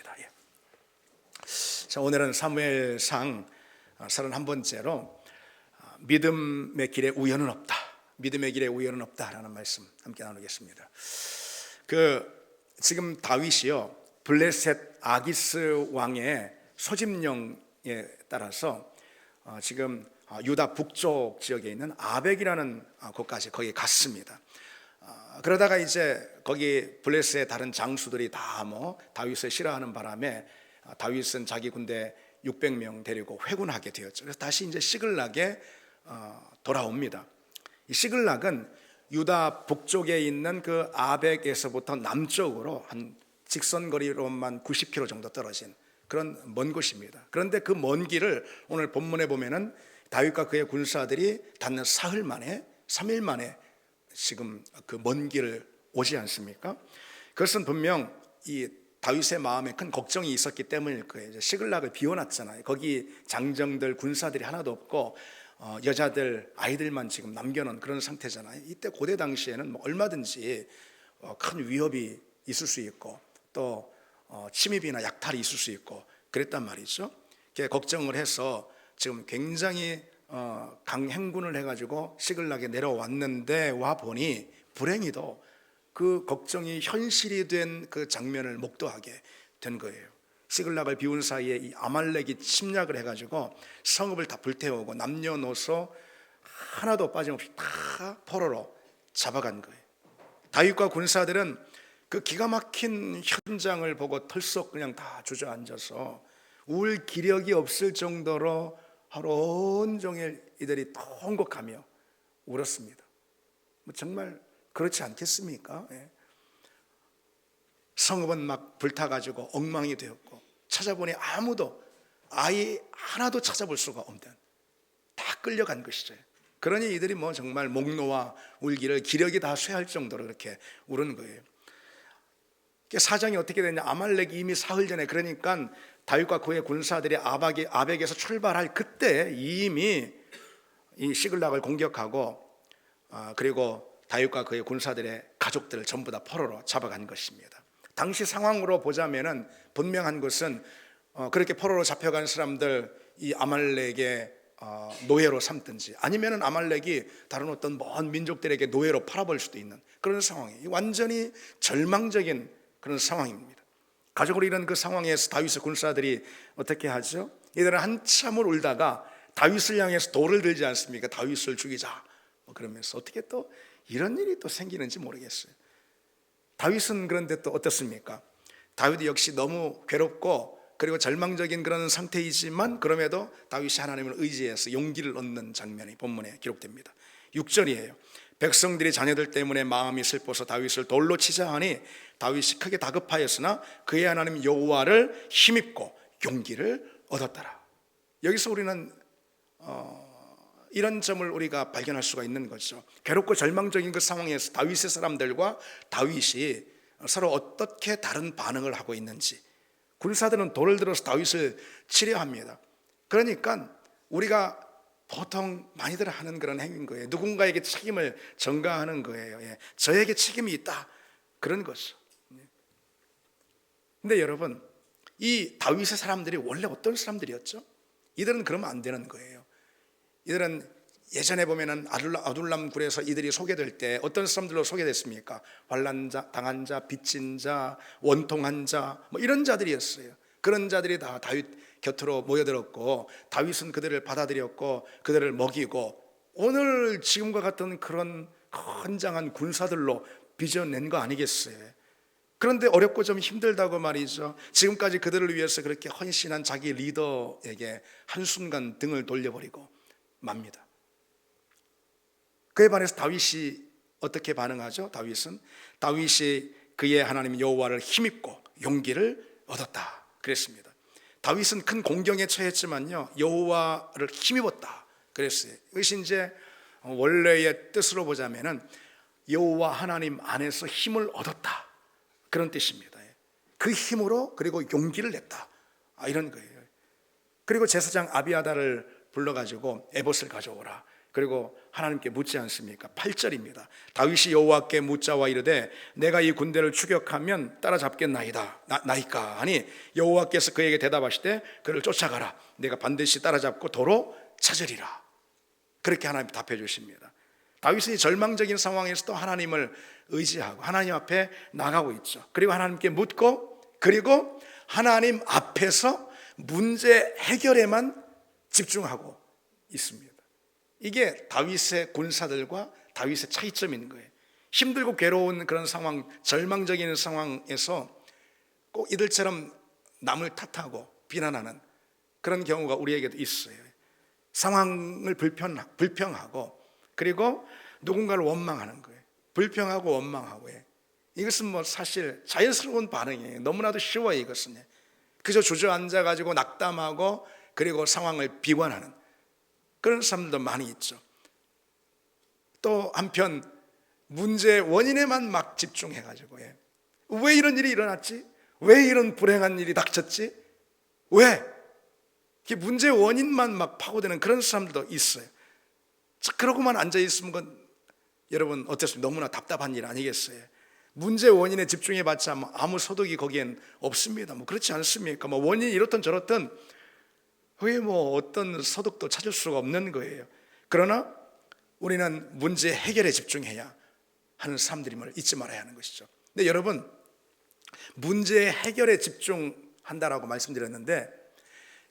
하겠습니다. 자, 오늘은 사무엘상 31번째로 믿음의 길에 우연은 없다, 믿음의 길에 우연은 없다라는 말씀 함께 나누겠습니다. 지금 다윗이요, 블레셋 아기스 왕의 소집령에 따라서 지금 유다 북쪽 지역에 있는 아벡이라는 곳까지 거기에 갔습니다. 그러다가 이제 거기 블레셋의 다른 장수들이 다 다윗을 싫어하는 바람에 다윗은 자기 군대 600명 데리고 회군하게 되었죠. 그래서 다시 이제 시글락에 돌아옵니다. 이 시글락은 유다 북쪽에 있는 그 아벡에서부터 남쪽으로 한 직선거리로만 90km 정도 떨어진 그런 먼 곳입니다. 그런데 그 먼 길을 오늘 본문에 보면은 다윗과 그의 군사들이 단 사흘 만에, 3일 만에 지금 그 먼 길을 오지 않습니까? 그것은 분명 이 다윗의 마음에 큰 걱정이 있었기 때문일 거예요. 시글락을 비워놨잖아요. 거기 장정들, 군사들이 하나도 없고 여자들, 아이들만 지금 남겨놓은 그런 상태잖아요. 이때 고대 당시에는 얼마든지 큰 위협이 있을 수 있고 또 침입이나 약탈이 있을 수 있고 그랬단 말이죠. 걱정을 해서 지금 굉장히 강행군을 해가지고 시글락에 내려왔는데 와 보니 불행히도 그 걱정이 현실이 된 그 장면을 목도하게 된 거예요. 시글락을 비운 사이에 이 아말렉이 침략을 해가지고 성읍을 다 불태우고 남녀노소 하나도 빠짐없이 다 포로로 잡아간 거예요. 다윗과 군사들은 그 기가 막힌 현장을 보고 털썩 그냥 다 주저앉아서 울 기력이 없을 정도로 하루 온종일 이들이 통곡하며 울었습니다. 정말 그렇지 않겠습니까? 성읍은 막 불타가지고 엉망이 되었고 찾아보니 아무도, 아이 하나도 찾아볼 수가 없는, 다 끌려간 것이죠. 그러니 이들이 정말 목 놓아 울기를 기력이 다 쇠할 정도로 그렇게 우는 거예요. 사정이 어떻게 되냐, 아말렉이 이미 사흘 전에, 그러니까 다윗과 그의 군사들이 아벡에서 출발할 그때 이미 이 시글락을 공격하고 그리고 다윗과 그의 군사들의 가족들을 전부 다 포로로 잡아간 것입니다. 당시 상황으로 보자면은 분명한 것은 그렇게 포로로 잡혀간 사람들 이 아말렉의 노예로 삼든지 아니면은 아말렉이 다른 어떤 먼 민족들에게 노예로 팔아버릴 수도 있는 그런 상황이에요. 완전히 절망적인 그런 상황입니다. 가족을 잃은 그 상황에서 다윗의 군사들이 어떻게 하죠? 이들은 한참을 울다가 다윗을 향해서 돌을 들지 않습니까? 다윗을 죽이자 그러면서 어떻게 또 이런 일이 또 생기는지 모르겠어요. 다윗은 그런데 또 어떻습니까? 다윗이 역시 너무 괴롭고 그리고 절망적인 그런 상태이지만 그럼에도 다윗이 하나님을 의지해서 용기를 얻는 장면이 본문에 기록됩니다. 6절이에요. 백성들이 자녀들 때문에 마음이 슬퍼서 다윗을 돌로 치자 하니 다윗이 크게 다급하였으나 그의 하나님 여호와를 힘입고 용기를 얻었더라. 여기서 우리는 이런 점을 우리가 발견할 수가 있는 거죠. 괴롭고 절망적인 그 상황에서 다윗의 사람들과 다윗이 서로 어떻게 다른 반응을 하고 있는지. 군사들은 돌을 들어서 다윗을 치려 합니다. 그러니까 우리가 보통 많이들 하는 그런 행위인 거예요. 누군가에게 책임을 전가하는 거예요. 저에게 책임이 있다, 그런 거죠. 근데 여러분, 이 다윗의 사람들이 원래 어떤 사람들이었죠? 이들은 그러면 안 되는 거예요. 이들은 예전에 보면은 아둘람 굴에서 이들이 소개될 때 어떤 사람들로 소개됐습니까? 환난 자, 당한 자, 빚진 자, 원통한 자, 이런 자들이었어요. 그런 자들이 다 다윗 곁으로 모여들었고 다윗은 그들을 받아들였고 그들을 먹이고 오늘 지금과 같은 그런 건장한 군사들로 빚어낸 거 아니겠어요? 그런데 어렵고 좀 힘들다고 말이죠. 지금까지 그들을 위해서 그렇게 헌신한 자기 리더에게 한순간 등을 돌려버리고 맙니다. 그에 반해서 다윗이 어떻게 반응하죠? 다윗이 그의 하나님 여호와를 힘입고 용기를 얻었다 그랬습니다. 다윗은 큰 공경에 처했지만요 여호와를 힘입었다 그랬어요. 이것이 이제 원래의 뜻으로 보자면은 여호와 하나님 안에서 힘을 얻었다, 그런 뜻입니다. 그 힘으로 그리고 용기를 냈다, 이런 거예요. 그리고 제사장 아비아달을 불러가지고 에봇을 가져오라, 그리고 하나님께 묻지 않습니까? 8절입니다. 다윗이 여호와께 묻자와 이르되 내가 이 군대를 추격하면 따라잡겠나이다 나이까 하니 여호와께서 그에게 대답하시되 그를 쫓아가라. 내가 반드시 따라잡고 도로 찾으리라. 그렇게 하나님 답해 주십니다. 다윗은 절망적인 상황에서도 하나님을 의지하고 하나님 앞에 나가고 있죠. 그리고 하나님께 묻고 그리고 하나님 앞에서 문제 해결에만 집중하고 있습니다. 이게 다윗의 군사들과 다윗의 차이점인 거예요. 힘들고 괴로운 그런 상황, 절망적인 상황에서 꼭 이들처럼 남을 탓하고 비난하는 그런 경우가 우리에게도 있어요. 상황을 불평하고 그리고 누군가를 원망하는 거예요. 불평하고 원망하고. 이것은 뭐 사실 자연스러운 반응이에요. 너무나도 쉬워요. 이것은 그저 주저앉아가지고 낙담하고 그리고 상황을 비관하는 그런 사람들도 많이 있죠. 또 한편 문제의 원인에만 막 집중해가지고 왜 이런 일이 일어났지? 왜 이런 불행한 일이 닥쳤지? 왜? 문제의 원인만 막 파고드는 그런 사람들도 있어요. 그러고만 앉아있으면 그건 여러분 어땠습니까? 너무나 답답한 일 아니겠어요? 문제 원인에 집중해봤자 아무 소득이 거기엔 없습니다. 그렇지 않습니까? 원인이 이렇든 저렇든 거의 어떤 소득도 찾을 수가 없는 거예요. 그러나 우리는 문제 해결에 집중해야 하는 사람들임을 잊지 말아야 하는 것이죠. 근데 여러분 문제 해결에 집중한다라고 말씀드렸는데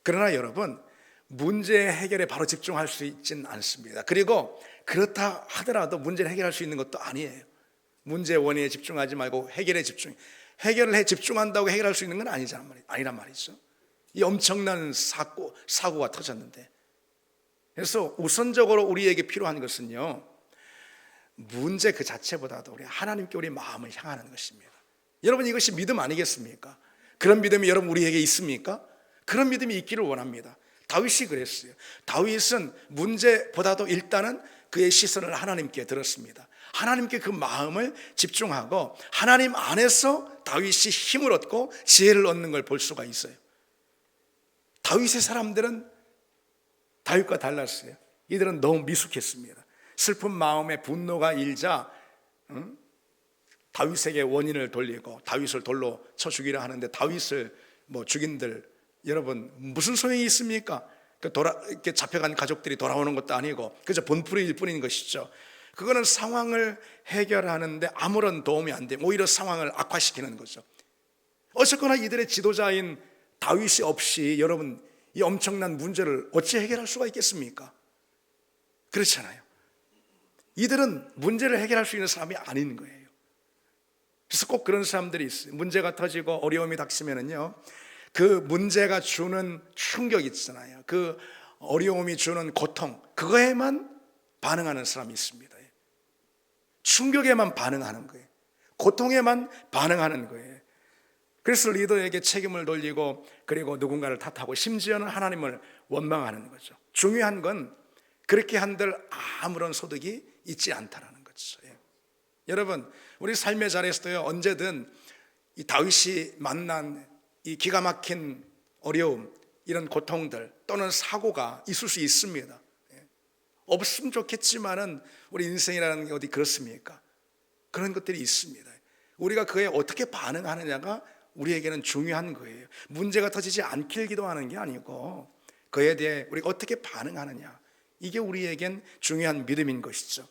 그러나 여러분 문제 해결에 바로 집중할 수 있지는 않습니다. 그리고 그렇다 하더라도 문제를 해결할 수 있는 것도 아니에요. 문제 원인에 집중하지 말고 해결에 해결을 해 집중한다고 해결할 수 있는 건 아니란 말이죠. 이 엄청난 사고가 터졌는데, 그래서 우선적으로 우리에게 필요한 것은요, 문제 그 자체보다도 우리 하나님께 우리 마음을 향하는 것입니다. 여러분 이것이 믿음 아니겠습니까? 그런 믿음이 여러분 우리에게 있습니까? 그런 믿음이 있기를 원합니다. 다윗이 그랬어요. 다윗은 문제보다도 일단은 그의 시선을 하나님께 들었습니다. 하나님께 그 마음을 집중하고 하나님 안에서 다윗이 힘을 얻고 지혜를 얻는 걸 볼 수가 있어요. 다윗의 사람들은 다윗과 달랐어요. 이들은 너무 미숙했습니다. 슬픈 마음에 분노가 일자 다윗에게 원인을 돌리고 다윗을 돌로 쳐 죽이려 하는데 다윗을 죽인들 여러분 무슨 소용이 있습니까? 이렇게 잡혀간 가족들이 돌아오는 것도 아니고 그저 본풀이일 뿐인 것이죠. 그거는 상황을 해결하는데 아무런 도움이 안 되고 오히려 상황을 악화시키는 거죠. 어쨌거나 이들의 지도자인 다윗이 없이 여러분 이 엄청난 문제를 어찌 해결할 수가 있겠습니까? 그렇잖아요. 이들은 문제를 해결할 수 있는 사람이 아닌 거예요. 그래서 꼭 그런 사람들이 있어요. 문제가 터지고 어려움이 닥치면은요, 그 문제가 주는 충격 있잖아요. 그 어려움이 주는 고통, 그거에만 반응하는 사람이 있습니다. 충격에만 반응하는 거예요. 고통에만 반응하는 거예요. 그래서 리더에게 책임을 돌리고 그리고 누군가를 탓하고 심지어는 하나님을 원망하는 거죠. 중요한 건 그렇게 한들 아무런 소득이 있지 않다라는 거죠. 여러분 우리 삶의 자리에서도요, 언제든 이 다윗이 만난 이 기가 막힌 어려움, 이런 고통들 또는 사고가 있을 수 있습니다. 없으면 좋겠지만은 우리 인생이라는 게 어디 그렇습니까? 그런 것들이 있습니다. 우리가 그에 어떻게 반응하느냐가 우리에게는 중요한 거예요. 문제가 터지지 않길 기도하는 게 아니고 그에 대해 우리가 어떻게 반응하느냐, 이게 우리에겐 중요한 믿음인 것이죠.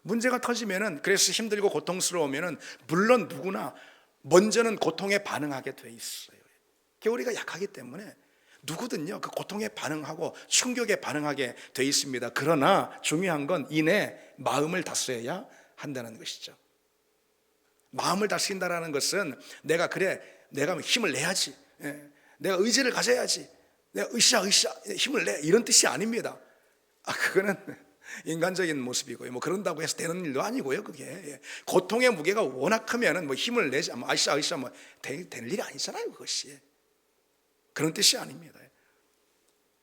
문제가 터지면은, 그래서 힘들고 고통스러우면은 물론 누구나 먼저는 고통에 반응하게 돼 있어요. 그게 우리가 약하기 때문에 누구든요 그 고통에 반응하고 충격에 반응하게 돼 있습니다. 그러나 중요한 건 이내 마음을 다스려야 한다는 것이죠. 마음을 다스린다는 것은 내가 힘을 내야지, 내가 의지를 가져야지, 내가 으쌰 힘을 내, 이런 뜻이 아닙니다. 그거는 인간적인 모습이고요. 그런다고 해서 되는 일도 아니고요. 그게 고통의 무게가 워낙 크면은 힘을 내지, 으쌰 될 일이 아니잖아요. 그것이 그런 뜻이 아닙니다.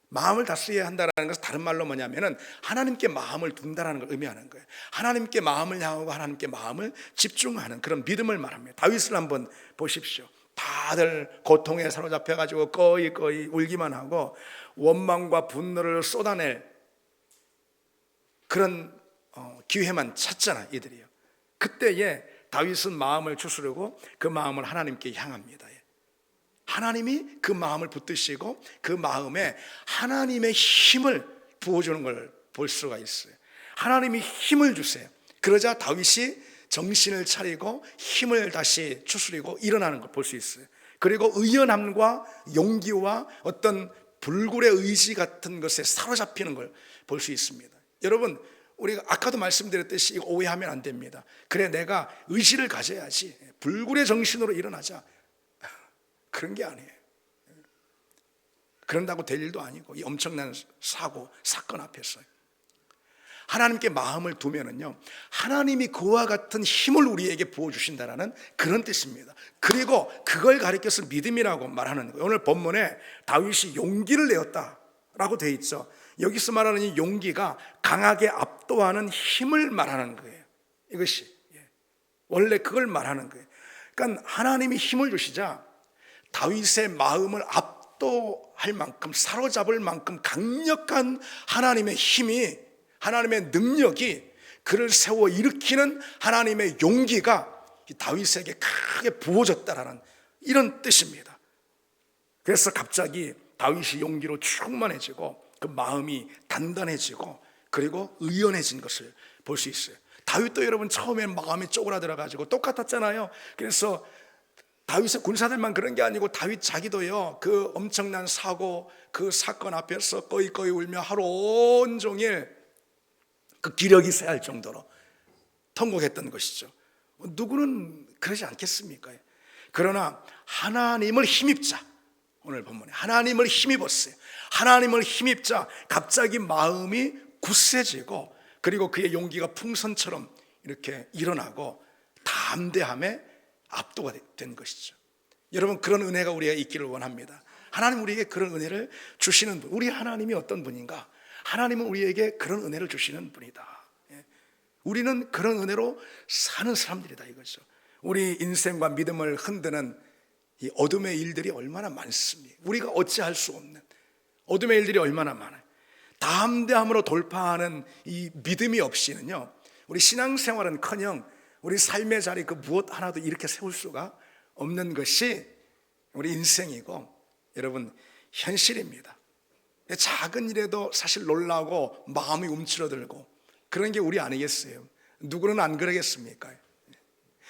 마음을 다스려야 한다는 것은 다른 말로 뭐냐면은 하나님께 마음을 둔다라는 걸 의미하는 거예요. 하나님께 마음을 향하고 하나님께 마음을 집중하는 그런 믿음을 말합니다. 다윗을 한번 보십시오. 다들 고통에 사로잡혀가지고 거의 울기만 하고 원망과 분노를 쏟아낼 그런 기회만 찾잖아 이들이요. 그때에 다윗은 마음을 추스르고 그 마음을 하나님께 향합니다. 하나님이 그 마음을 붙드시고 그 마음에 하나님의 힘을 부어주는 걸 볼 수가 있어요. 하나님이 힘을 주세요. 그러자 다윗이 정신을 차리고 힘을 다시 추스리고 일어나는 걸 볼 수 있어요. 그리고 의연함과 용기와 어떤 불굴의 의지 같은 것에 사로잡히는 걸 볼 수 있습니다. 여러분, 우리가 아까도 말씀드렸듯이 이거 오해하면 안 됩니다. 그래, 내가 의지를 가져야지, 불굴의 정신으로 일어나자, 그런 게 아니에요. 그런다고 될 일도 아니고, 이 엄청난 사고, 사건 앞에서 하나님께 마음을 두면은요, 하나님이 그와 같은 힘을 우리에게 부어주신다라는 그런 뜻입니다. 그리고 그걸 가리켜서 믿음이라고 말하는 거예요. 오늘 본문에 다윗이 용기를 내었다라고 되어 있죠. 여기서 말하는 이 용기가 강하게 압도하는 힘을 말하는 거예요. 이것이 원래 그걸 말하는 거예요. 그러니까 하나님이 힘을 주시자 다윗의 마음을 압도할 만큼, 사로잡을 만큼 강력한 하나님의 힘이, 하나님의 능력이, 그를 세워 일으키는 하나님의 용기가 다윗에게 크게 부어졌다라는 이런 뜻입니다. 그래서 갑자기 다윗이 용기로 충만해지고 그 마음이 단단해지고 그리고 의연해진 것을 볼 수 있어요. 다윗도 여러분 처음엔 마음이 쪼그라들어가지고 똑같았잖아요. 그래서 다윗의 군사들만 그런 게 아니고 다윗 자기도요, 그 엄청난 사고, 그 사건 앞에서 꺼이꺼이 울며 하루 온종일 그 기력이 쇠할 정도로 통곡했던 것이죠. 누구는 그러지 않겠습니까? 그러나 하나님을 힘입자, 오늘 본문에 하나님을 힘입었어요. 하나님을 힘입자 갑자기 마음이 굳세지고 그리고 그의 용기가 풍선처럼 이렇게 일어나고 담대함에 압도가 된 것이죠. 여러분, 그런 은혜가 우리가 있기를 원합니다. 하나님 우리에게 그런 은혜를 주시는 분, 우리 하나님이 어떤 분인가? 하나님은 우리에게 그런 은혜를 주시는 분이다. 우리는 그런 은혜로 사는 사람들이다 이거죠. 우리 인생과 믿음을 흔드는 이 어둠의 일들이 얼마나 많습니까? 우리가 어찌할 수 없는 어둠의 일들이 얼마나 많아요. 담대함으로 돌파하는 이 믿음이 없이는요, 우리 신앙생활은커녕 우리 삶의 자리 그 무엇 하나도 이렇게 세울 수가 없는 것이 우리 인생이고 여러분 현실입니다. 작은 일에도 사실 놀라고 마음이 움츠러들고 그런 게 우리 아니겠어요? 누구는 안 그러겠습니까?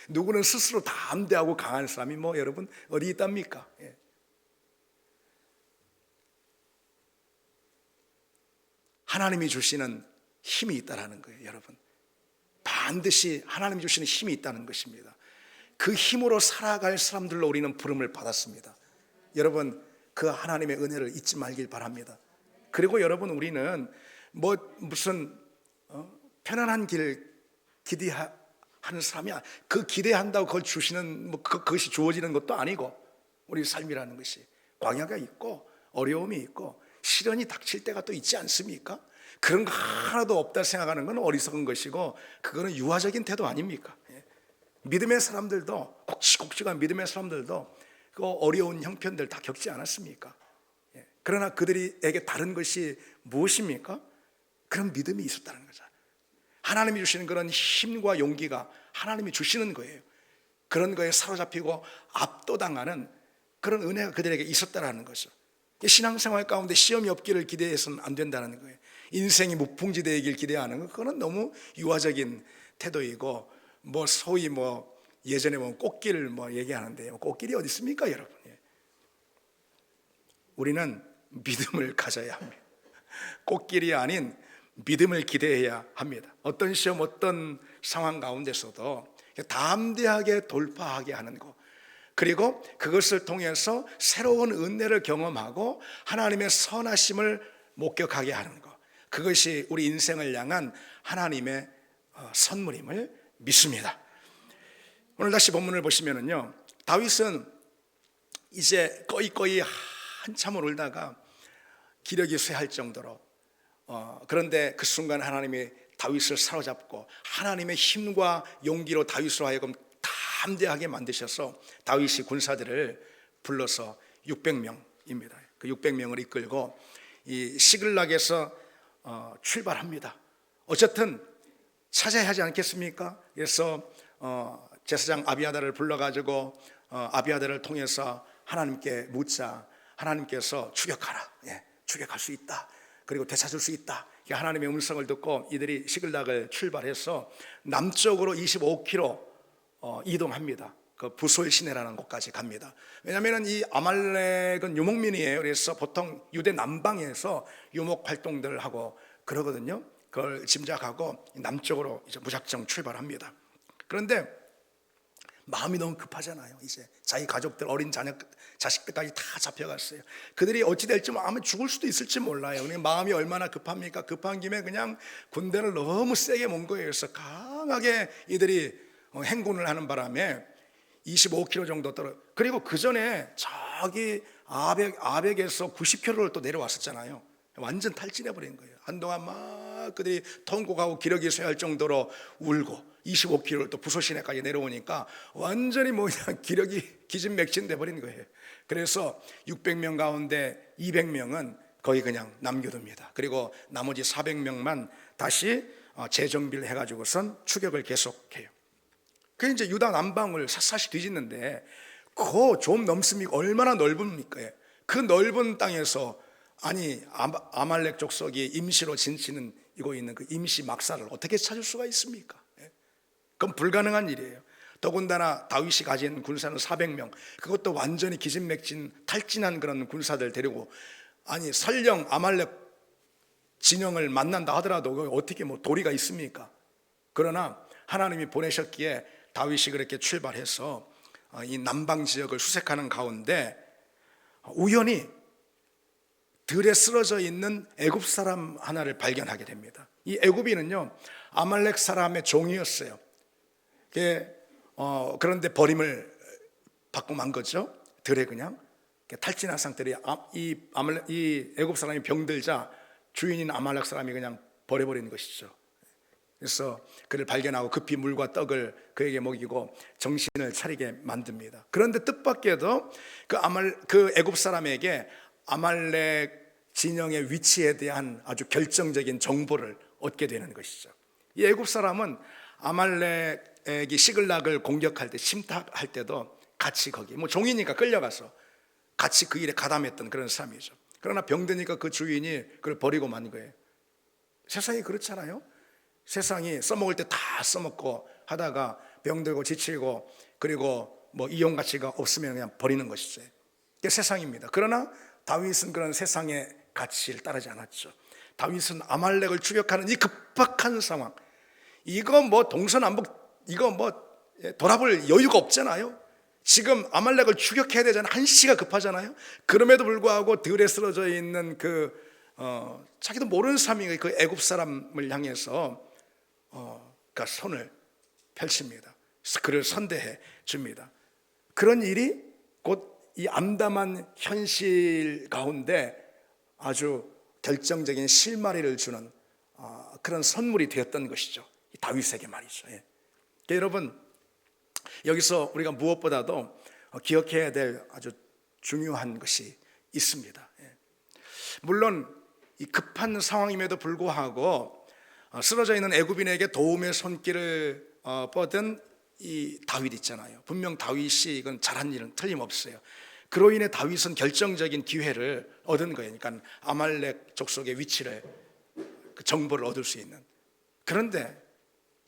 누구는 스스로 담대하고 강한 사람이 뭐 여러분 어디 있답니까? 하나님이 주시는 힘이 있다라는 거예요. 여러분, 반드시 하나님이 주시는 힘이 있다는 것입니다. 그 힘으로 살아갈 사람들로 우리는 부름을 받았습니다. 여러분, 그 하나님의 은혜를 잊지 말길 바랍니다. 그리고 여러분, 우리는 뭐 무슨 편안한 길 기대하는 사람이, 그 기대한다고 그걸 주시는 그것이 주어지는 것도 아니고, 우리 삶이라는 것이 광야가 있고 어려움이 있고 시련이 닥칠 때가 또 있지 않습니까? 그런 거 하나도 없다 생각하는 건 어리석은 것이고, 그거는 유아적인 태도 아닙니까? 믿음의 사람들도, 굵직굵직한 믿음의 사람들도 그 어려운 형편들 다 겪지 않았습니까? 그러나 그들에게 다른 것이 무엇입니까? 그런 믿음이 있었다는 거죠. 하나님이 주시는 그런 힘과 용기가 하나님이 주시는 거예요. 그런 거에 사로잡히고 압도당하는 그런 은혜가 그들에게 있었다는 거죠. 신앙생활 가운데 시험이 없기를 기대해서는 안 된다는 거예요. 인생이 무풍지대이길 기대하는 거, 그거는 너무 유아적인 태도이고, 뭐 소위 뭐 예전에 뭐 꽃길 뭐 얘기하는데 꽃길이 어디 있습니까, 여러분? 우리는 믿음을 가져야 합니다. 꽃길이 아닌 믿음을 기대해야 합니다. 어떤 시험, 어떤 상황 가운데서도 담대하게 돌파하게 하는 것, 그리고 그것을 통해서 새로운 은혜를 경험하고 하나님의 선하심을 목격하게 하는 것, 그것이 우리 인생을 향한 하나님의 선물임을 믿습니다. 오늘 다시 본문을 보시면은요, 다윗은 이제 꺼이꺼이 한참을 울다가 기력이 쇠할 정도로, 그런데 그 순간 하나님이 다윗을 사로잡고 하나님의 힘과 용기로 다윗으로 하여금 담대하게 만드셔서 다윗이 군사들을 불러서 600명입니다. 그 600명을 이끌고 이 시글락에서 출발합니다. 어쨌든 찾아야 하지 않겠습니까? 그래서 제사장 아비아달을 불러가지고 아비아달을 통해서 하나님께 묻자. 하나님께서 추격하라. 추격할 수 있다. 그리고 되찾을 수 있다. 하나님의 음성을 듣고 이들이 시글락을 출발해서 남쪽으로 25km 이동합니다. 그 부솔 시내라는 곳까지 갑니다. 왜냐하면 이 아말렉은 유목민이에요. 그래서 보통 유대 남방에서 유목 활동들을 하고 그러거든요. 그걸 짐작하고 남쪽으로 이제 무작정 출발합니다. 그런데 마음이 너무 급하잖아요. 이제 자기 가족들, 어린 자식들까지 다 잡혀갔어요. 그들이 어찌 될지 아마 죽을 수도 있을지 몰라요. 그러니까 마음이 얼마나 급합니까? 급한 김에 그냥 군대를 너무 세게 몬 거예요. 그래서 강하게 이들이 행군을 하는 바람에 25km 정도 떨어. 그리고 그 전에 저기 아벡에서 90km를 또 내려왔었잖아요. 완전 탈진해 버린 거예요. 한동안 막 그들이 통곡하고 기력이 쇠할 정도로 울고 25km를 또 부소 시내까지 내려오니까 완전히 그냥 기력이 기진맥진돼 버린 거예요. 그래서 600명 가운데 200명은 거의 그냥 남겨둡니다. 그리고 나머지 400명만 다시 재정비를 해가지고선 추격을 계속해요. 그 이제 유다 남방을 샅샅이 뒤짓는데 그 좀 넘습니까? 얼마나 넓습니까? 그 넓은 땅에서 아말렉 족속이 임시로 진치는 이고 있는 그 임시 막사를 어떻게 찾을 수가 있습니까? 그건 불가능한 일이에요. 더군다나 다윗이 가진 군사는 400명, 그것도 완전히 기진맥진 탈진한 그런 군사들 데리고 설령 아말렉 진영을 만난다 하더라도 어떻게 도리가 있습니까? 그러나 하나님이 보내셨기에 다윗이 그렇게 출발해서 이 남방 지역을 수색하는 가운데 우연히 들에 쓰러져 있는 애굽 사람 하나를 발견하게 됩니다. 이 애굽인은요 아말렉 사람의 종이었어요. 그런데 버림을 받고 만 거죠. 들에 그냥 탈진한 상태로 이 애굽 사람이 병들자 주인인 아말렉 사람이 그냥 버려버린 것이죠. 그래서 그를 발견하고 급히 물과 떡을 그에게 먹이고 정신을 차리게 만듭니다. 그런데 뜻밖에도 그 애굽 사람에게 아말렉 진영의 위치에 대한 아주 결정적인 정보를 얻게 되는 것이죠. 이 애굽 사람은 아말렉이 시글락을 공격할 때 침탈할 때도 같이 거기 종이니까 끌려가서 같이 그 일에 가담했던 그런 사람이죠. 그러나 병드니까 그 주인이 그걸 버리고 만 거예요. 세상이 그렇잖아요. 세상이 써먹을 때 다 써먹고 하다가 병들고 지치고 그리고 이용 가치가 없으면 그냥 버리는 것이죠. 그게 세상입니다. 그러나 다윗은 그런 세상의 가치를 따르지 않았죠. 다윗은 아말렉을 추격하는 이 급박한 상황, 이거 동서남북 이거 돌아볼 여유가 없잖아요. 지금 아말렉을 추격해야 되잖아요. 한시가 급하잖아요. 그럼에도 불구하고 들에 쓰러져 있는 자기도 모르는 사람이 그 애굽 사람을 향해서 그러니까 손을 펼칩니다. 그를 선대해 줍니다. 그런 일이 곧 이 암담한 현실 가운데 아주 결정적인 실마리를 주는 그런 선물이 되었던 것이죠. 다윗에게 말이죠. 그러니까 여러분, 여기서 우리가 무엇보다도 기억해야 될 아주 중요한 것이 있습니다. 물론 이 급한 상황임에도 불구하고 쓰러져 있는 애굽인에게 도움의 손길을 뻗은 이 다윗 있잖아요. 분명 다윗이 이건 잘한 일은 틀림없어요. 그로 인해 다윗은 결정적인 기회를 얻은 거예요. 그러니까 아말렉 족속의 위치를 정보를 얻을 수 있는. 그런데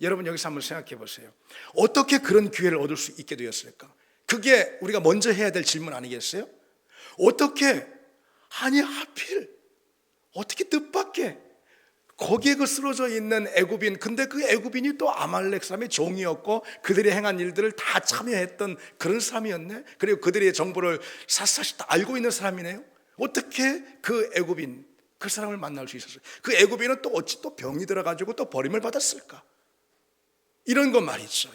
여러분 여기서 한번 생각해 보세요. 어떻게 그런 기회를 얻을 수 있게 되었을까? 그게 우리가 먼저 해야 될 질문 아니겠어요? 어떻게 하필 어떻게 뜻밖의 거기에 쓰러져 있는 애굽인, 근데 그 애굽인이 또 아말렉 사람의 종이었고 그들이 행한 일들을 다 참여했던 그런 사람이었네. 그리고 그들의 정보를 샅샅이 다 알고 있는 사람이네요. 어떻게 그 애굽인, 그 사람을 만날 수 있었어요? 그 애굽인은 또 어찌 또 병이 들어가지고 또 버림을 받았을까? 이런 것 말이죠.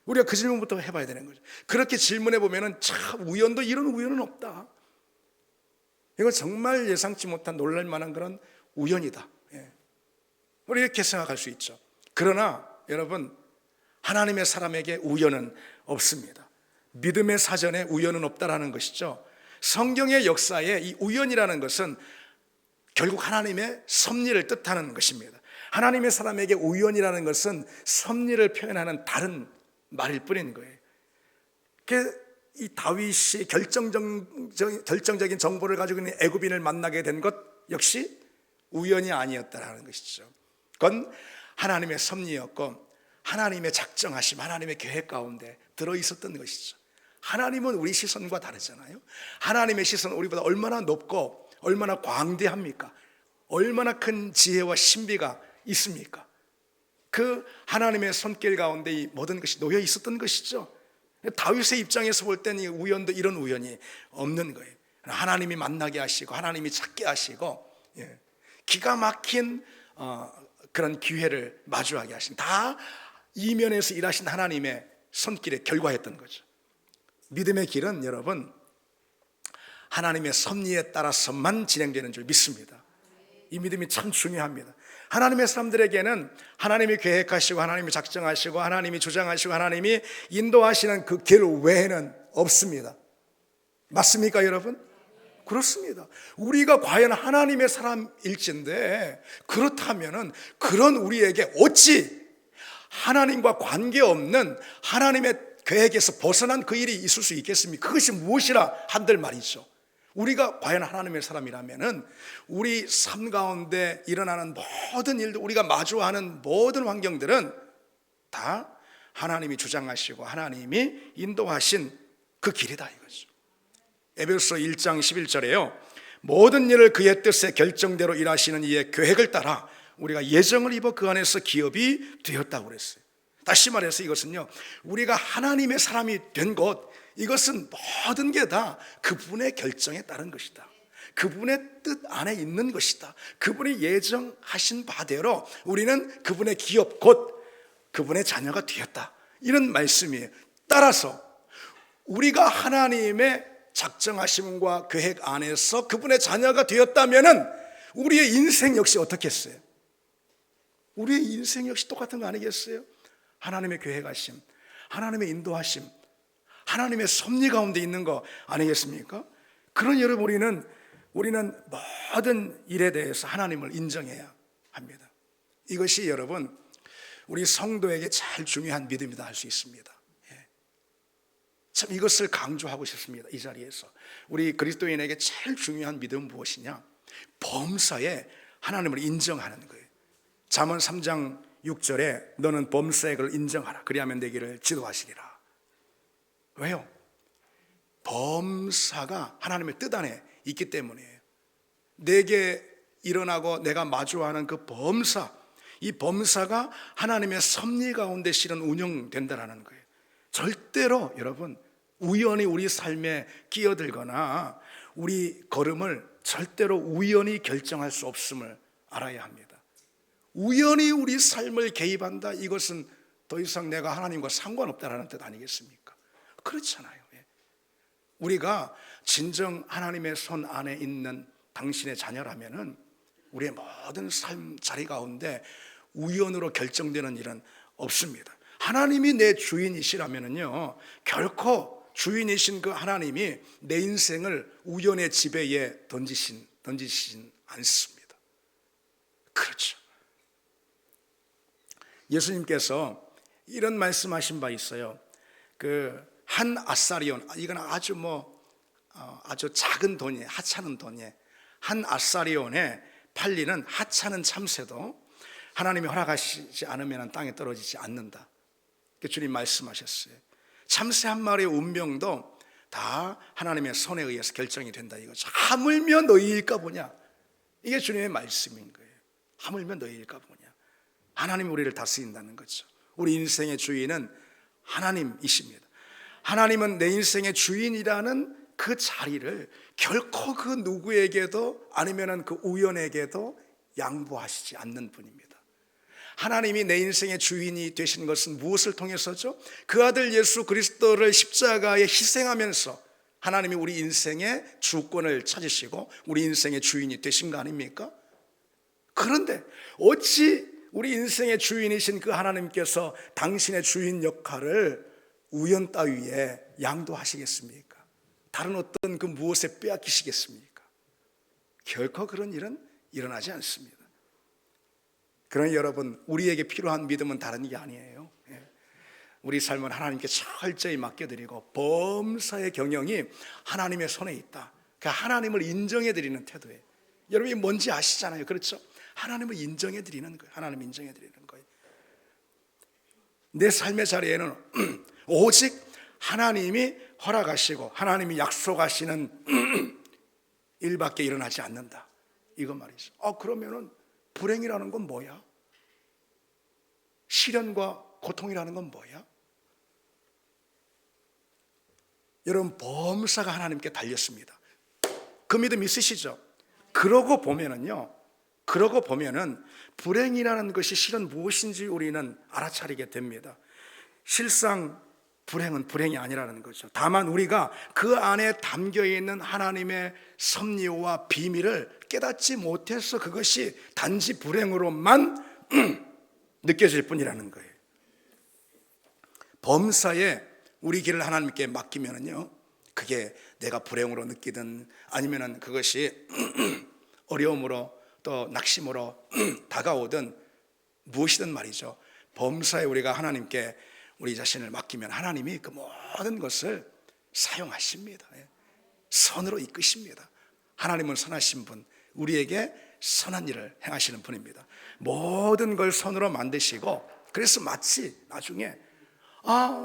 우리가 그 질문부터 해봐야 되는 거죠. 그렇게 질문해 보면은 참 우연도 이런 우연은 없다. 이거 정말 예상치 못한 놀랄만한 그런 우연이다. 우리 이렇게 생각할 수 있죠. 그러나 여러분, 하나님의 사람에게 우연은 없습니다. 믿음의 사전에 우연은 없다라는 것이죠. 성경의 역사에 이 우연이라는 것은 결국 하나님의 섭리를 뜻하는 것입니다. 하나님의 사람에게 우연이라는 것은 섭리를 표현하는 다른 말일 뿐인 거예요. 이 다윗이 결정적인 정보를 가지고 있는 애굽인을 만나게 된 것 역시 우연이 아니었다라는 것이죠. 그건 하나님의 섭리였고 하나님의 작정하심, 하나님의 계획 가운데 들어있었던 것이죠. 하나님은 우리 시선과 다르잖아요. 하나님의 시선은 우리보다 얼마나 높고 얼마나 광대합니까? 얼마나 큰 지혜와 신비가 있습니까? 그 하나님의 손길 가운데 이 모든 것이 놓여 있었던 것이죠. 다윗의 입장에서 볼 때는 우연도 이런 우연이 없는 거예요. 하나님이 만나게 하시고 하나님이 찾게 하시고 기가 막힌 그런 기회를 마주하게 하신, 다 이면에서 일하신 하나님의 손길의 결과였던 거죠. 믿음의 길은 여러분 하나님의 섭리에 따라서만 진행되는 줄 믿습니다. 이 믿음이 참 중요합니다. 하나님의 사람들에게는 하나님이 계획하시고 하나님이 작정하시고 하나님이 주장하시고 하나님이 인도하시는 그 길 외에는 없습니다. 맞습니까 여러분? 그렇습니다. 우리가 과연 하나님의 사람일진데 그렇다면은 그런 우리에게 어찌 하나님과 관계없는 하나님의 계획에서 벗어난 그 일이 있을 수 있겠습니까? 그것이 무엇이라 한들 말이죠. 우리가 과연 하나님의 사람이라면은 우리 삶 가운데 일어나는 모든 일들, 우리가 마주하는 모든 환경들은 다 하나님이 주장하시고 하나님이 인도하신 그 길이다 이거죠. 에베소서 1장 11절에요 모든 일을 그의 뜻에 결정대로 일하시는 이의 계획을 따라 우리가 예정을 입어 그 안에서 기업이 되었다고 그랬어요. 다시 말해서 이것은요, 우리가 하나님의 사람이 된 것, 이것은 모든 게 다 그분의 결정에 따른 것이다. 그분의 뜻 안에 있는 것이다. 그분이 예정하신 바대로 우리는 그분의 기업 곧 그분의 자녀가 되었다. 이런 말씀이에요. 따라서 우리가 하나님의 작정하심과 계획 안에서 그분의 자녀가 되었다면은 우리의 인생 역시 어떻게 했어요? 우리의 인생 역시 똑같은 거 아니겠어요? 하나님의 계획하심, 하나님의 인도하심, 하나님의 섭리 가운데 있는 거 아니겠습니까? 그런 여러분, 우리는 모든 일에 대해서 하나님을 인정해야 합니다. 이것이 여러분 우리 성도에게 제일 중요한 믿음이다 할 수 있습니다. 참 이것을 강조하고 싶습니다. 이 자리에서 우리 그리스도인에게 제일 중요한 믿음은 무엇이냐? 범사에 하나님을 인정하는 거예요. 잠언 3장 6절에 너는 범사의 걸 인정하라 그리하면 내 길을 지도하시리라. 왜요? 범사가 하나님의 뜻 안에 있기 때문이에요. 내게 일어나고 내가 마주하는 그 범사, 이 범사가 하나님의 섭리 가운데 실은 운영된다라는 거예요. 절대로 여러분 우연히 우리 삶에 끼어들거나 우리 걸음을 절대로 우연히 결정할 수 없음을 알아야 합니다. 우연히 우리 삶을 개입한다, 이것은 더 이상 내가 하나님과 상관없다라는 뜻 아니겠습니까? 그렇잖아요. 우리가 진정 하나님의 손 안에 있는 당신의 자녀라면은 우리의 모든 삶 자리 가운데 우연으로 결정되는 일은 없습니다. 하나님이 내 주인이시라면은요, 결코 주인이신 그 하나님이 내 인생을 우연의 지배에 던지신 않습니다. 그렇죠. 예수님께서 이런 말씀하신 바 있어요. 그 한 아사리온, 이건 아주 아주 작은 돈이에요. 하찮은 돈이에요. 한 아사리온에 팔리는 하찮은 참새도 하나님이 허락하시지 않으면 땅에 떨어지지 않는다. 주님 말씀하셨어요. 참새 한 마리의 운명도 다 하나님의 손에 의해서 결정이 된다 이거죠. 하물며 너희일까 보냐, 이게 주님의 말씀인 거예요. 하물며 너희일까 보냐. 하나님이 우리를 다스린다는 거죠. 우리 인생의 주인은 하나님이십니다. 하나님은 내 인생의 주인이라는 그 자리를 결코 그 누구에게도 아니면 그 우연에게도 양보하시지 않는 분입니다. 하나님이 내 인생의 주인이 되신 것은 무엇을 통해서죠? 그 아들 예수 그리스도를 십자가에 희생하면서 하나님이 우리 인생의 주권을 찾으시고 우리 인생의 주인이 되신 거 아닙니까? 그런데 어찌 우리 인생의 주인이신 그 하나님께서 당신의 주인 역할을 우연 따위에 양도하시겠습니까? 다른 어떤 그 무엇에 빼앗기시겠습니까? 결코 그런 일은 일어나지 않습니다. 그러나 여러분, 우리에게 필요한 믿음은 다른 게 아니에요. 우리 삶은 하나님께 철저히 맡겨드리고 범사의 경영이 하나님의 손에 있다. 그 하나님을 인정해드리는 태도예요. 여러분이 뭔지 아시잖아요. 그렇죠? 하나님을 인정해드리는 거예요. 하나님을 인정해드리는 거예요. 내 삶의 자리에는 오직 하나님이 허락하시고 하나님이 약속하시는 일밖에 일어나지 않는다. 이거 말이죠. 그러면은 불행이라는 건 뭐야? 시련과 고통이라는 건 뭐야? 여러분, 범사가 하나님께 달렸습니다. 그 믿음 있으시죠? 그러고 보면은 불행이라는 것이 실은 무엇인지 우리는 알아차리게 됩니다. 실상 불행은 불행이 아니라는 거죠. 다만 우리가 그 안에 담겨 있는 하나님의 섭리와 비밀을 깨닫지 못해서 그것이 단지 불행으로만 느껴질 뿐이라는 거예요. 범사에 우리 길을 하나님께 맡기면은요, 그게 내가 불행으로 느끼든 아니면은 그것이 어려움으로 또 낙심으로 다가오든 무엇이든 말이죠. 범사에 우리가 하나님께 우리 자신을 맡기면 하나님이 그 모든 것을 사용하십니다. 선으로 이끄십니다. 하나님은 선하신 분, 우리에게 선한 일을 행하시는 분입니다. 모든 걸 선으로 만드시고, 그래서 마치 나중에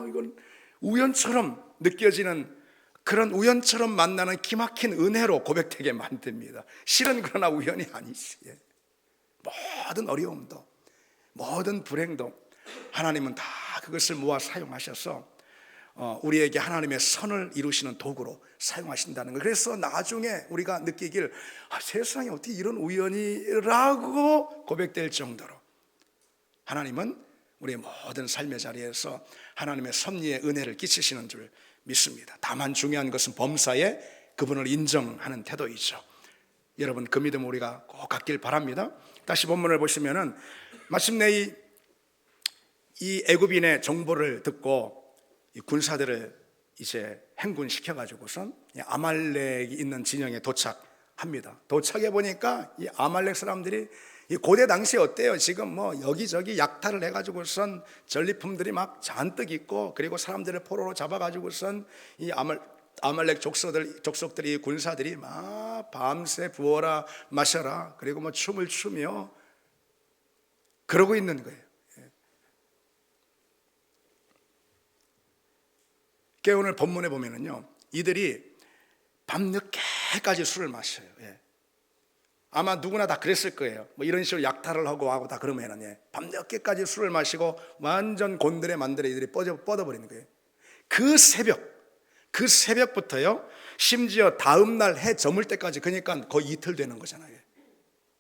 이건 우연처럼 느껴지는 그런 우연처럼 만나는 기막힌 은혜로 고백되게 만듭니다. 실은 그러나 우연이 아니지. 모든 어려움도 모든 불행도 하나님은 다 그것을 모아 사용하셔서 우리에게 하나님의 선을 이루시는 도구로 사용하신다는 것. 그래서 나중에 우리가 느끼길 세상에 어떻게 이런 우연이라고 고백될 정도로 하나님은 우리의 모든 삶의 자리에서 하나님의 섭리의 은혜를 끼치시는 줄 믿습니다. 다만 중요한 것은 범사에 그분을 인정하는 태도이죠. 여러분, 그 믿음 우리가 꼭 갖길 바랍니다. 다시 본문을 보시면은 마침내 이 애굽인의 정보를 듣고 이 군사들을 이제 행군시켜 가지고선 아말렉이 있는 진영에 도착합니다. 도착해 보니까 이 아말렉 사람들이 이 고대 당시에 어때요? 지금 뭐 여기저기 약탈을 해가지고선 전리품들이 막 잔뜩 있고, 그리고 사람들을 포로로 잡아가지고선 이 아말렉 족속들이 군사들이 막 밤새 부어라 마셔라, 그리고 뭐 춤을 추며 그러고 있는 거예요. 오늘 본문에 보면은요, 이들이 밤늦게까지 술을 마셔요. 아마 누구나 다 그랬을 거예요. 뭐 이런 식으로 약탈을 하고 다 그러면은 밤늦게까지 술을 마시고 완전 곤드레 만드레 이들이 뻗어버리는 거예요. 그 새벽부터요, 심지어 다음날 해 저물 때까지, 그러니까 거의 이틀 되는 거잖아요.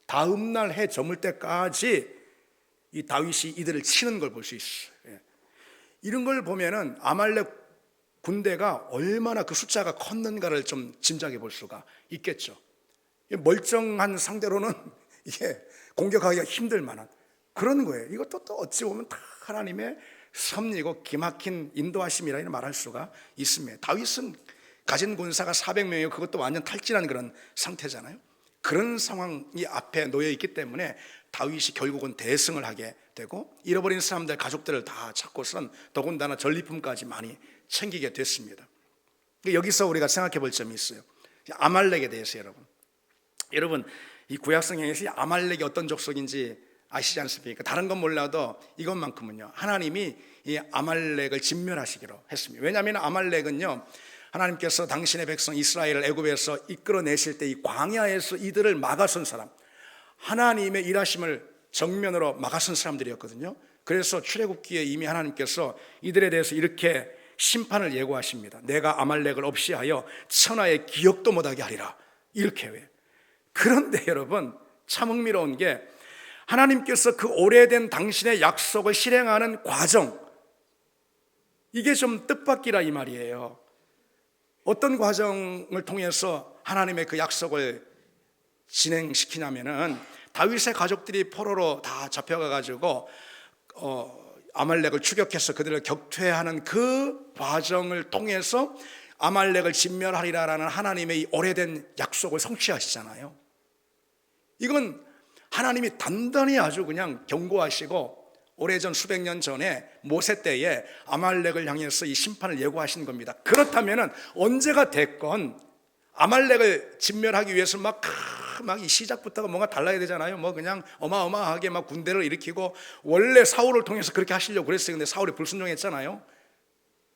다음날 해 저물 때까지 이 다윗이 이들을 치는 걸 볼 수 있어요. 이런 걸 보면은 아말렉 군대가 얼마나 그 숫자가 컸는가를 좀 짐작해 볼 수가 있겠죠. 멀쩡한 상대로는 이게 공격하기가 힘들 만한 그런 거예요. 이것도 또 어찌 보면 다 하나님의 섭리고 기막힌 인도하심이라 말할 수가 있습니다. 다윗은 가진 군사가 400명이고 그것도 완전 탈진한 그런 상태잖아요. 그런 상황이 앞에 놓여 있기 때문에 다윗이 결국은 대승을 하게 되고, 잃어버린 사람들 가족들을 다 찾고선 더군다나 전리품까지 많이 챙기게 됐습니다. 여기서 우리가 생각해 볼 점이 있어요. 아말렉에 대해서 여러분, 이 구약성경에서 아말렉이 어떤 족속인지 아시지 않습니까? 다른 건 몰라도 이것만큼은요, 하나님이 이 아말렉을 진멸하시기로 했습니다. 왜냐하면 아말렉은요, 하나님께서 당신의 백성 이스라엘을 애굽에서 이끌어내실 때 이 광야에서 이들을 막아선 사람, 하나님의 일하심을 정면으로 막아선 사람들이었거든요. 그래서 출애굽기에 이미 하나님께서 이들에 대해서 이렇게 심판을 예고하십니다. 내가 아말렉을 없이 하여 천하의 기억도 못하게 하리라, 이렇게 왜. 그런데 여러분, 참 흥미로운 게 하나님께서 그 오래된 당신의 약속을 실행하는 과정, 이게 좀 뜻밖이라 이 말이에요. 어떤 과정을 통해서 하나님의 그 약속을 진행시키냐면은 다윗의 가족들이 포로로 다 잡혀가 가지고 아말렉을 추격해서 그들을 격퇴하는 그 과정을 통해서 아말렉을 진멸하리라라는 하나님의 이 오래된 약속을 성취하시잖아요. 이건 하나님이 단단히 아주 그냥 경고하시고 오래전 수백 년 전에 모세 때에 아말렉을 향해서 이 심판을 예고하신 겁니다. 그렇다면 언제가 됐건 아말렉을 진멸하기 위해서 막 이 시작부터가 뭔가 달라야 되잖아요. 뭐 그냥 어마어마하게 막 군대를 일으키고, 원래 사울을 통해서 그렇게 하시려고 그랬어요. 근데 사울이 불순종했잖아요.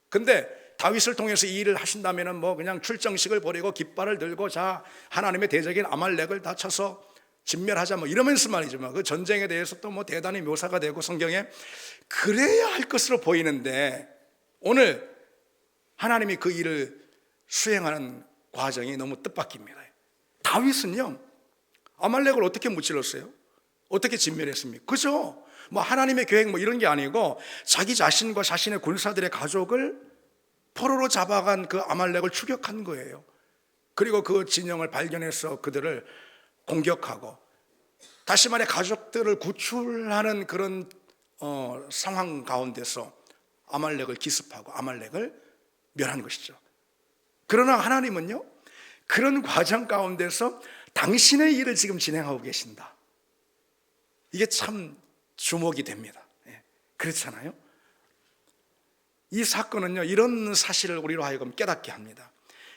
근데 다윗을 통해서 이 일을 하신다면은 뭐 그냥 출정식을 벌이고 깃발을 들고, 자, 하나님의 대적인 아말렉을 다 쳐서 진멸하자, 뭐 이러면서 말이죠. 그 전쟁에 대해서 또 뭐 대단히 묘사가 되고 성경에 그래야 할 것으로 보이는데, 오늘 하나님이 그 일을 수행하는 과정이 너무 뜻밖입니다. 다윗은요, 아말렉을 어떻게 무찔렀어요? 어떻게 진멸했습니까? 그죠? 뭐 하나님의 계획 뭐 이런 게 아니고 자기 자신과 자신의 군사들의 가족을 포로로 잡아간 그 아말렉을 추격한 거예요. 그리고 그 진영을 발견해서 그들을 공격하고, 다시 말해 가족들을 구출하는 그런 상황 가운데서 아말렉을 기습하고 아말렉을 멸한 것이죠. 그러나 하나님은요, 그런 과정 가운데서 당신의 일을 지금 진행하고 계신다. 이게 참 주목이 됩니다. 그렇잖아요. 이 사건은요, 이런 사실을 우리로 하여금 깨닫게 합니다.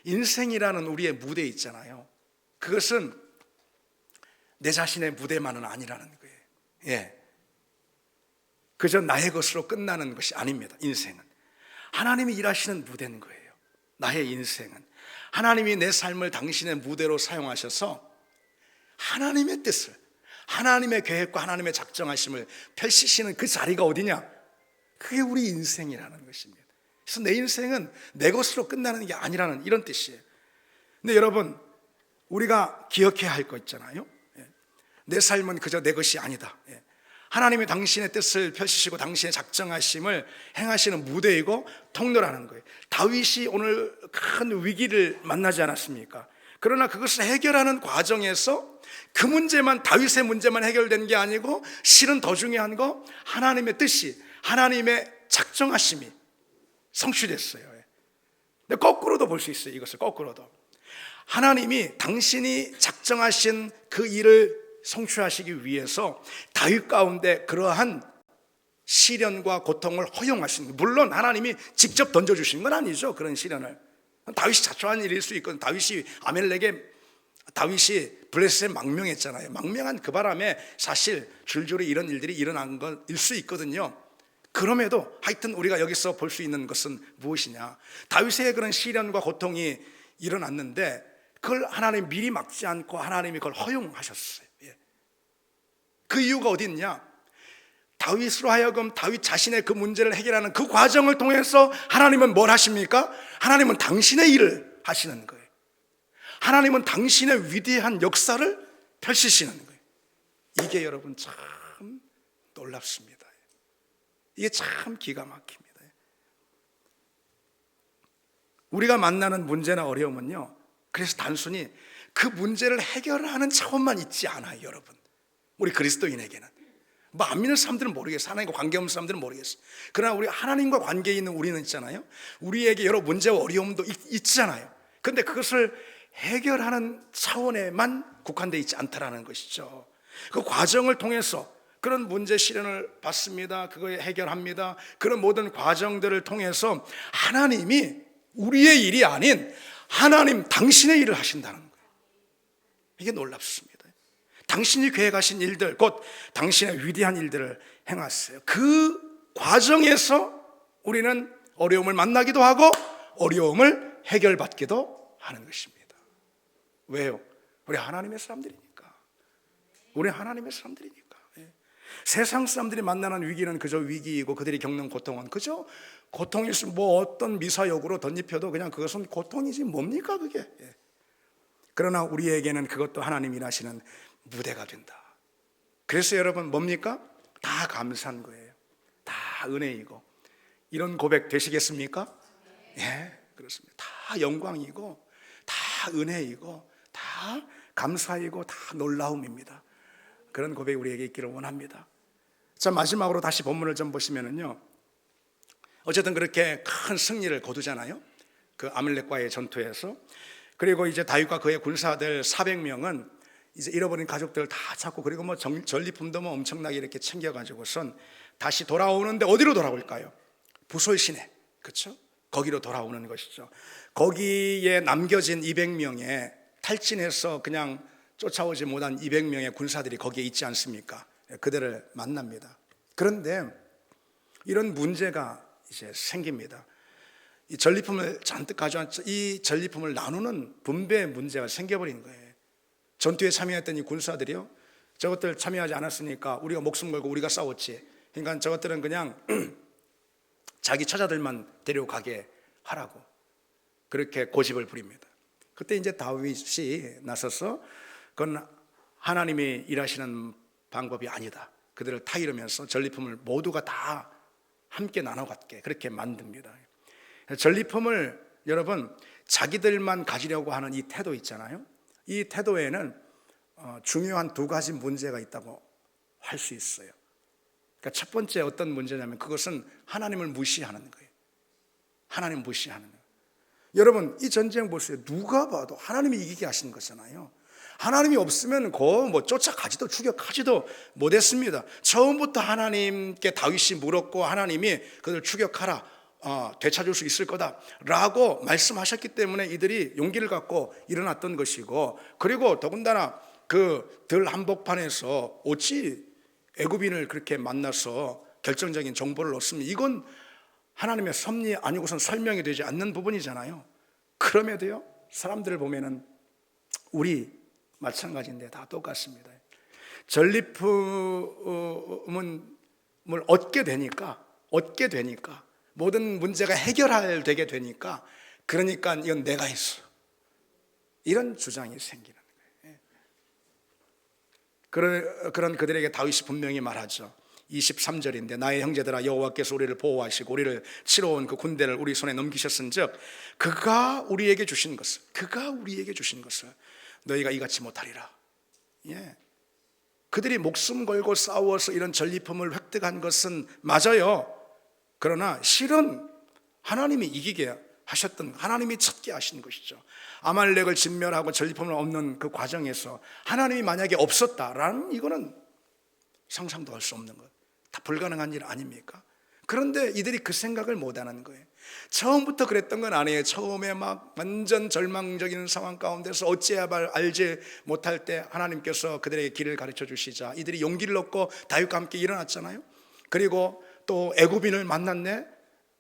인생이라는 우리의 무대 있잖아요. 그것은 내 자신의 무대만은 아니라는 거예요. 그저 나의 것으로 끝나는 것이 아닙니다. 인생은 하나님이 일하시는 무대인 거예요. 나의 인생은 하나님이 내 삶을 당신의 무대로 사용하셔서 하나님의 뜻을, 하나님의 계획과 하나님의 작정하심을 펼치시는 그 자리가 어디냐? 그게 우리 인생이라는 것입니다. 그래서 내 인생은 내 것으로 끝나는 게 아니라는 이런 뜻이에요. 근데 여러분, 우리가 기억해야 할 거 있잖아요. 내 삶은 그저 내 것이 아니다. 하나님이 당신의 뜻을 펼치시고 당신의 작정하심을 행하시는 무대이고 통로라는 거예요. 다윗이 오늘 큰 위기를 만나지 않았습니까? 그러나 그것을 해결하는 과정에서 그 문제만, 다윗의 문제만 해결된 게 아니고 실은 더 중요한 거, 하나님의 뜻이, 하나님의 작정하심이 성취됐어요. 근데 거꾸로도 볼 수 있어요. 이것을 거꾸로도 하나님이 당신이 작정하신 그 일을 성취하시기 위해서 다윗 가운데 그러한 시련과 고통을 허용하신 거예요. 물론 하나님이 직접 던져주신 건 아니죠. 그런 시련을 다윗이 자초한 일일 수 있거든요. 다윗이 블레셋에 망명했잖아요. 망명한 그 바람에 사실 줄줄이 이런 일들이 일어난 것일 수 있거든요. 그럼에도 하여튼 우리가 여기서 볼 수 있는 것은 무엇이냐, 다윗의 그런 시련과 고통이 일어났는데 그걸 하나님이 미리 막지 않고 하나님이 그걸 허용하셨어요. 그 이유가 어디 있냐? 다윗으로 하여금 다윗 자신의 그 문제를 해결하는 그 과정을 통해서 하나님은 뭘 하십니까? 하나님은 당신의 일을 하시는 거예요. 하나님은 당신의 위대한 역사를 펼치시는 거예요. 이게 여러분 참 놀랍습니다. 이게 참 기가 막힙니다. 우리가 만나는 문제나 어려움은요, 그래서 단순히 그 문제를 해결하는 차원만 있지 않아요. 여러분, 우리 그리스도인에게는 뭐 안 믿는 사람들은 모르겠어요. 하나님과 관계없는 사람들은 모르겠어요. 그러나 우리 하나님과 관계 있는 우리는 있잖아요. 우리에게 여러 문제와 어려움도 있잖아요. 그런데 그것을 해결하는 차원에만 국한되어 있지 않다라는 것이죠. 그 과정을 통해서 그런 문제 시련을 받습니다. 그거에 해결합니다. 그런 모든 과정들을 통해서 하나님이 우리의 일이 아닌 하나님 당신의 일을 하신다는 거예요. 이게 놀랍습니다. 당신이 계획하신 일들, 곧 당신의 위대한 일들을 행하세요. 그 과정에서 우리는 어려움을 만나기도 하고 어려움을 해결받기도 하는 것입니다. 왜요? 우리 하나님의 사람들이니까. 우리 하나님의 사람들이니까. 세상 사람들이 만나는 위기는 그저 위기이고 그들이 겪는 고통은 그저 고통일 수, 뭐 어떤 미사역으로 덧입혀도 그냥 그것은 고통이지 뭡니까 그게. 그러나 우리에게는 그것도 하나님이 일하시는 무대가 된다. 그래서 여러분 뭡니까? 다 감사한 거예요. 다 은혜이고. 이런 고백 되시겠습니까? 예, 그렇습니다. 다 영광이고 다 은혜이고 다 감사이고 다 놀라움입니다. 그런 고백이 우리에게 있기를 원합니다. 자, 마지막으로 다시 본문을 좀 보시면은요, 어쨌든 그렇게 큰 승리를 거두잖아요. 그 아말렉과의 전투에서. 그리고 이제 다윗과 그의 군사들 400명은 이제 잃어버린 가족들을 다 찾고, 그리고 뭐 전리품도 뭐 엄청나게 이렇게 챙겨가지고선 다시 돌아오는데 어디로 돌아올까요? 부솔 시내, 그렇죠? 거기로 돌아오는 것이죠. 거기에 남겨진 200명의 탈진해서 그냥 쫓아오지 못한 200명의 군사들이 거기에 있지 않습니까? 그들을 만납니다. 그런데 이런 문제가 이제 생깁니다. 이 전리품을 잔뜩 가져왔죠. 이 전리품을 나누는 분배 문제가 생겨버린 거예요. 전투에 참여했던 이 군사들이요, 저것들 참여하지 않았으니까 우리가 목숨 걸고 우리가 싸웠지. 그러니까 저것들은 그냥 자기 처자들만 데려가게 하라고 그렇게 고집을 부립니다. 그때 이제 다윗이 나서서 그건 하나님이 일하시는 방법이 아니다, 그들을 타이르면서 전리품을 모두가 다 함께 나눠 갖게 그렇게 만듭니다. 전리품을 여러분 자기들만 가지려고 하는 이 태도 있잖아요. 이 태도에는 중요한 두 가지 문제가 있다고 할 수 있어요. 그러니까 첫 번째 어떤 문제냐면 그것은 하나님을 무시하는 거예요. 하나님 무시하는 거예요. 여러분 이 전쟁 보세요. 누가 봐도 하나님이 이기게 하신 거잖아요. 하나님이 없으면 뭐 쫓아가지도 추격하지도 못했습니다. 처음부터 하나님께 다윗이 물었고 하나님이 그들 추격하라, 되찾을 수 있을 거다라고 말씀하셨기 때문에 이들이 용기를 갖고 일어났던 것이고, 그리고 더군다나 그 들 한복판에서 어찌 애굽인을 그렇게 만나서 결정적인 정보를 얻습니다. 이건 하나님의 섭리 아니고선 설명이 되지 않는 부분이잖아요. 그럼에도요 사람들을 보면은 우리 마찬가지인데 다 똑같습니다. 전리품을 얻게 되니까 모든 문제가 해결되게 되니까, 그러니까 이건 내가 했어, 이런 주장이 생기는 거예요. 그런 그들에게 다윗이 분명히 말하죠. 23절인데 나의 형제들아 여호와께서 우리를 보호하시고 우리를 치러 온 그 군대를 우리 손에 넘기셨은즉 그가 우리에게 주신 것을 너희가 이같이 못하리라. 예. 그들이 목숨 걸고 싸워서 이런 전리품을 획득한 것은 맞아요. 그러나 실은 하나님이 이기게 하셨던, 하나님이 찾게 하신 것이죠. 아말렉을 진멸하고 전리품을 얻는 그 과정에서 하나님이 만약에 없었다라는, 이거는 상상도 할 수 없는 것, 다 불가능한 일 아닙니까? 그런데 이들이 그 생각을 못하는 거예요. 처음부터 그랬던 건 아니에요. 처음에 막 완전 절망적인 상황 가운데서 어찌해야 알지 못할 때 하나님께서 그들에게 길을 가르쳐 주시자 이들이 용기를 얻고 다윗과 함께 일어났잖아요. 그리고 또 애굽인을 만났네,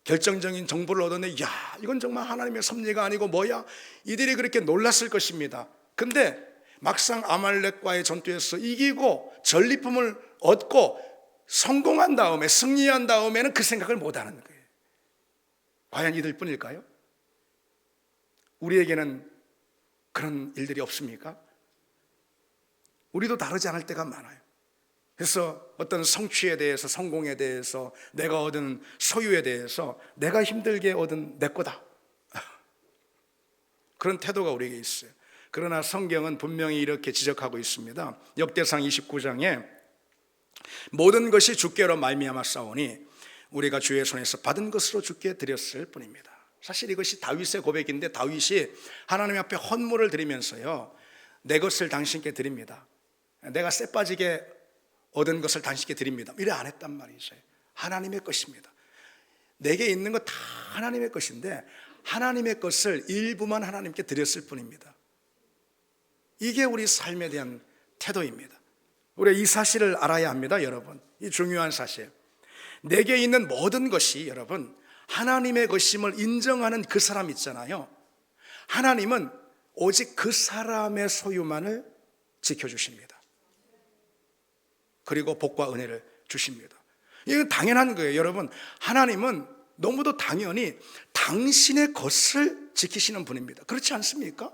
결정적인 정보를 얻었네. 야, 이건 정말 하나님의 섭리가 아니고 뭐야? 이들이 그렇게 놀랐을 것입니다. 근데 막상 아말렉과의 전투에서 이기고 전리품을 얻고 성공한 다음에, 승리한 다음에는 그 생각을 못하는 거예요. 과연 이들 뿐일까요? 우리에게는 그런 일들이 없습니까? 우리도 다르지 않을 때가 많아요. 그래서 어떤 성취에 대해서, 성공에 대해서, 내가 얻은 소유에 대해서 내가 힘들게 얻은 내 거다, 그런 태도가 우리에게 있어요. 그러나 성경은 분명히 이렇게 지적하고 있습니다. 역대상 29장에 모든 것이 주께로 말미암아 싸우니 우리가 주의 손에서 받은 것으로 주께 드렸을 뿐입니다. 사실 이것이 다윗의 고백인데, 다윗이 하나님 앞에 헌물을 드리면서요, 내 것을 당신께 드립니다, 내가 쎄 빠지게 얻은 것을 당신께 드립니다, 이래 안 했단 말이죠. 하나님의 것입니다. 내게 있는 거 다 하나님의 것인데 하나님의 것을 일부만 하나님께 드렸을 뿐입니다. 이게 우리 삶에 대한 태도입니다. 우리가 이 사실을 알아야 합니다. 여러분, 이 중요한 사실, 내게 있는 모든 것이 여러분 하나님의 것임을 인정하는 그 사람 있잖아요. 하나님은 오직 그 사람의 소유만을 지켜주십니다. 그리고 복과 은혜를 주십니다. 이건 당연한 거예요. 여러분, 하나님은 너무도 당연히 당신의 것을 지키시는 분입니다. 그렇지 않습니까?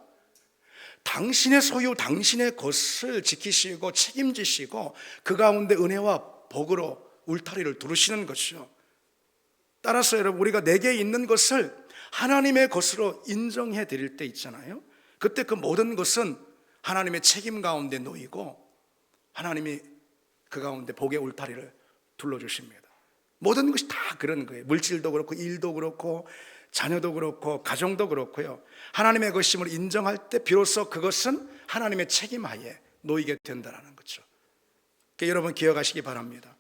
당신의 소유, 당신의 것을 지키시고 책임지시고 그 가운데 은혜와 복으로 울타리를 두르시는 것이죠. 따라서 여러분, 우리가 내게 있는 것을 하나님의 것으로 인정해 드릴 때 있잖아요. 그때 그 모든 것은 하나님의 책임 가운데 놓이고 하나님이 그 가운데 복의 울타리를 둘러주십니다. 모든 것이 다 그런 거예요. 물질도 그렇고 일도 그렇고 자녀도 그렇고 가정도 그렇고요. 하나님의 것임을 인정할 때 비로소 그것은 하나님의 책임하에 놓이게 된다는 거죠. 그러니까 여러분 기억하시기 바랍니다.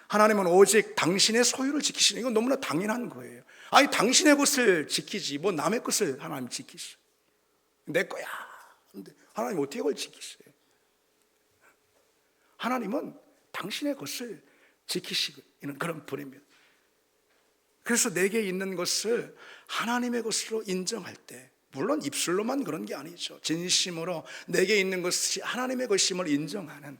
하나님은 오직 당신의 소유를 지키시는, 이건 너무나 당연한 거예요. 아니 당신의 것을 지키지 뭐 남의 것을 하나님 지키시, 내 거야. 근데 하나님 어떻게 그걸 지키세요? 하나님은 당신의 것을 지키시는 그런 분입니다. 그래서 내게 있는 것을 하나님의 것으로 인정할 때, 물론 입술로만 그런 게 아니죠. 진심으로 내게 있는 것이 하나님의 것임을 인정하는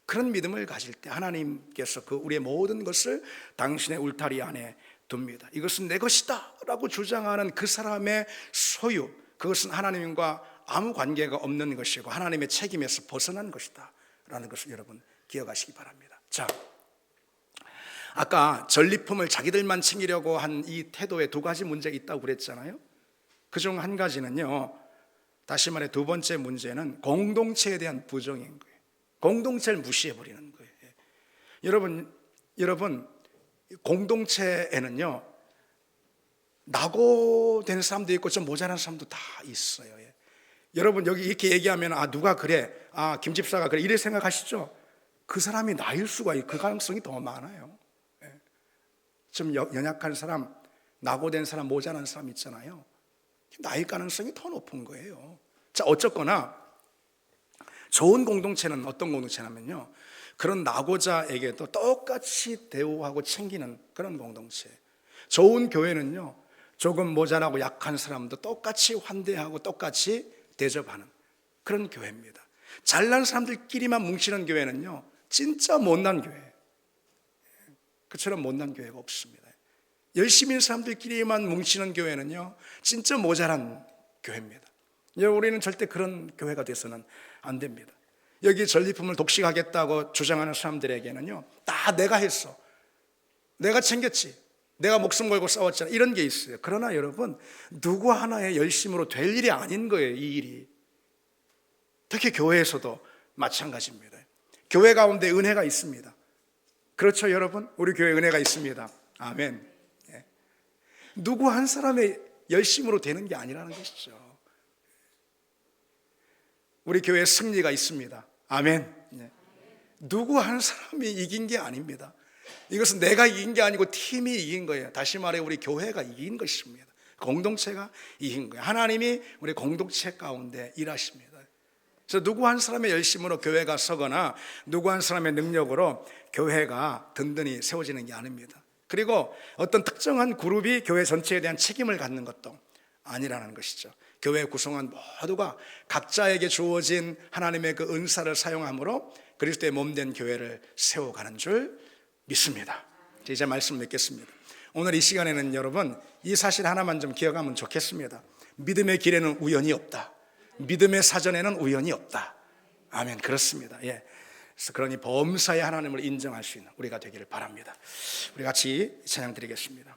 그런 믿음을 가질 때 하나님께서 그 우리의 모든 것을 당신의 울타리 안에 둡니다. 이것은 내 것이다 라고 주장하는 그 사람의 소유, 그것은 하나님과 아무 관계가 없는 것이고 하나님의 책임에서 벗어난 것이다 라는 것을 여러분 기억하시기 바랍니다. 자, 아까 전리품을 자기들만 챙기려고 한 이 태도에 두 가지 문제가 있다고 그랬잖아요. 그중 한 가지는요, 다시 말해 두 번째 문제는 공동체에 대한 부정인 거예요. 공동체를 무시해버리는 거예요. 여러분 공동체에는요 낙오된 사람도 있고 좀 모자란 사람도 다 있어요. 여러분 여기 이렇게 얘기하면 누가 그래, 김 집사가 그래, 이렇게 생각하시죠? 그 사람이 나일 수가 있고 그 가능성이 더 많아요. 좀 연약한 사람, 낙오된 사람, 모자란 사람 있잖아요. 나일 가능성이 더 높은 거예요. 자, 어쨌거나 좋은 공동체는 어떤 공동체냐면요, 그런 낙오자에게도 똑같이 대우하고 챙기는 그런 공동체. 좋은 교회는요, 조금 모자라고 약한 사람도 똑같이 환대하고 똑같이 대접하는 그런 교회입니다. 잘난 사람들끼리만 뭉치는 교회는요 진짜 못난 교회, 그처럼 못난 교회가 없습니다. 열심히 있는 사람들끼리만 뭉치는 교회는요 진짜 모자란 교회입니다. 우리는 절대 그런 교회가 돼서는 안 됩니다. 여기 전리품을 독식하겠다고 주장하는 사람들에게는요 다 내가 했어, 내가 챙겼지, 내가 목숨 걸고 싸웠잖아, 이런 게 있어요. 그러나 여러분 누구 하나의 열심으로 될 일이 아닌 거예요. 이 일이 특히 교회에서도 마찬가지입니다. 교회 가운데 은혜가 있습니다. 그렇죠 여러분? 우리 교회에 은혜가 있습니다. 아멘. 누구 한 사람의 열심으로 되는 게 아니라는 것이죠. 우리 교회에 승리가 있습니다. 아멘. 누구 한 사람이 이긴 게 아닙니다. 이것은 내가 이긴 게 아니고 팀이 이긴 거예요. 다시 말해 우리 교회가 이긴 것입니다. 공동체가 이긴 거예요. 하나님이 우리 공동체 가운데 일하십니다. 그래서 누구 한 사람의 열심으로 교회가 서거나 누구 한 사람의 능력으로 교회가 든든히 세워지는 게 아닙니다. 그리고 어떤 특정한 그룹이 교회 전체에 대한 책임을 갖는 것도 아니라는 것이죠. 교회 구성원 모두가 각자에게 주어진 하나님의 그 은사를 사용함으로 그리스도의 몸된 교회를 세워가는 줄 믿습니다. 이제 말씀 맺겠습니다. 오늘 이 시간에는 여러분 이 사실 하나만 좀 기억하면 좋겠습니다. 믿음의 길에는 우연이 없다. 믿음의 사전에는 우연이 없다. 아멘. 그렇습니다. 그래서 그러니 범사의 하나님을 인정할 수 있는 우리가 되기를 바랍니다. 우리 같이 찬양 드리겠습니다.